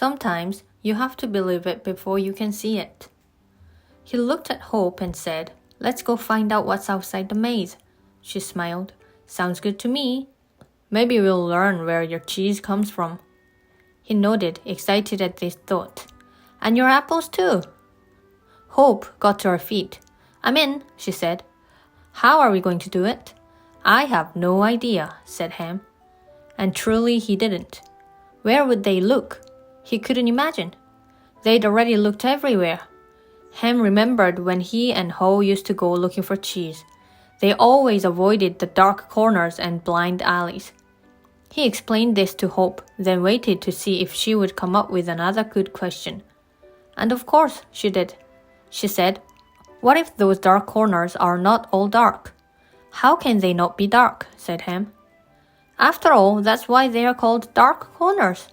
Sometimes you have to believe it before you can see it. He looked at Hope and said, "Let's go find out what's outside the maze." She smiled. "Sounds good to me. Maybe we'll learn where your cheese comes from." He nodded, excited at this thought. "And your apples too." Hope got to her feet. "I'm in," she said. "How are we going to do it?" "I have no idea," said Ham. And truly he didn't. Where would they look? He couldn't imagine. They'd already looked everywhere. Ham remembered when he and Ho used to go looking for cheese. They always avoided the dark corners and blind alleys. He explained this to Hope, then waited to see if she would come up with another good question. And of course she did. She said, "What if those dark corners are not all dark?" "How can they not be dark?" said Ham. "After all, that's why they are called dark corners."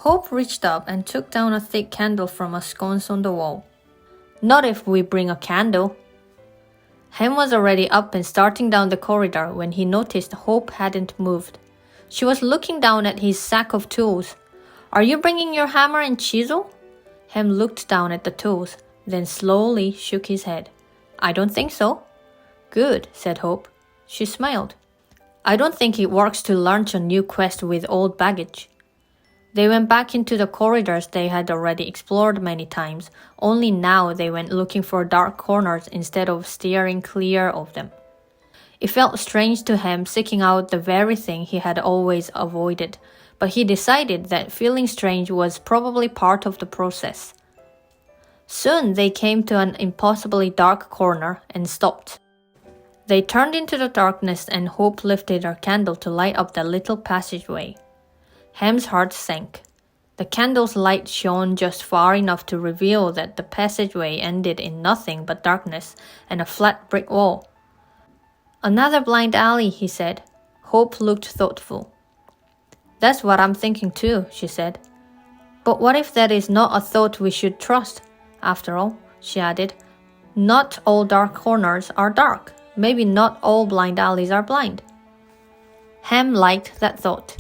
Hope reached up and took down a thick candle from a sconce on the wall. "Not if we bring a candle." Ham was already up and starting down the corridor when he noticed Hope hadn't moved. She was looking down at his sack of tools. "Are you bringing your hammer and chisel?" Ham looked down at the tools, then slowly shook his head. "I don't think so." "Good," said Hope. She smiled. "I don't think it works to launch a new quest with old baggage." They went back into the corridors they had already explored many times, only now they went looking for dark corners instead of steering clear of them. It felt strange to him seeking out the very thing he had always avoided, but he decided that feeling strange was probably part of the process. Soon they came to an impossibly dark corner and stopped. They turned into the darkness and Hope lifted her candle to light up the little passageway. Ham's heart sank. The candle's light shone just far enough to reveal that the passageway ended in nothing but darkness and a flat brick wall. "Another blind alley," he said. Hope looked thoughtful. "That's what I'm thinking too," she said. "But what if that is not a thought we should trust? After all," she added, "not all dark corners are dark. Maybe not all blind alleys are blind." Ham liked that thought.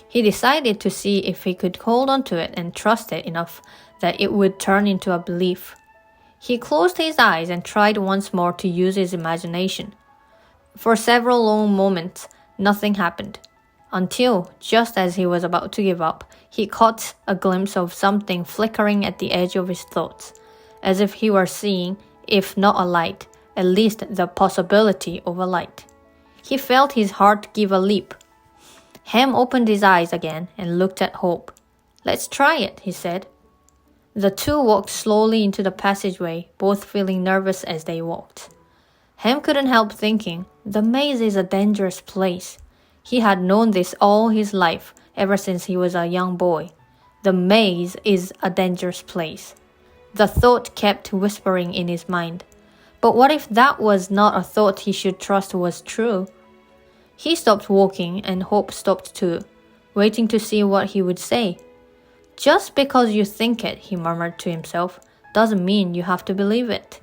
He decided to see if he could hold on to it and trust it enough that it would turn into a belief. He closed his eyes and tried once more to use his imagination. For several long moments, nothing happened. Until, just as he was about to give up, he caught a glimpse of something flickering at the edge of his thoughts, as if he were seeing, if not a light, at least the possibility of a light. He felt his heart give a leap. Ham opened his eyes again and looked at Hope. "Let's try it," he said. The two walked slowly into the passageway, both feeling nervous as they walked. Ham couldn't help thinking, the maze is a dangerous place. He had known this all his life, ever since he was a young boy. The maze is a dangerous place. The thought kept whispering in his mind. But what if that was not a thought he should trust was true? He stopped walking and Hope stopped too, waiting to see what he would say. "Just because you think it," he murmured to himself, "doesn't mean you have to believe it."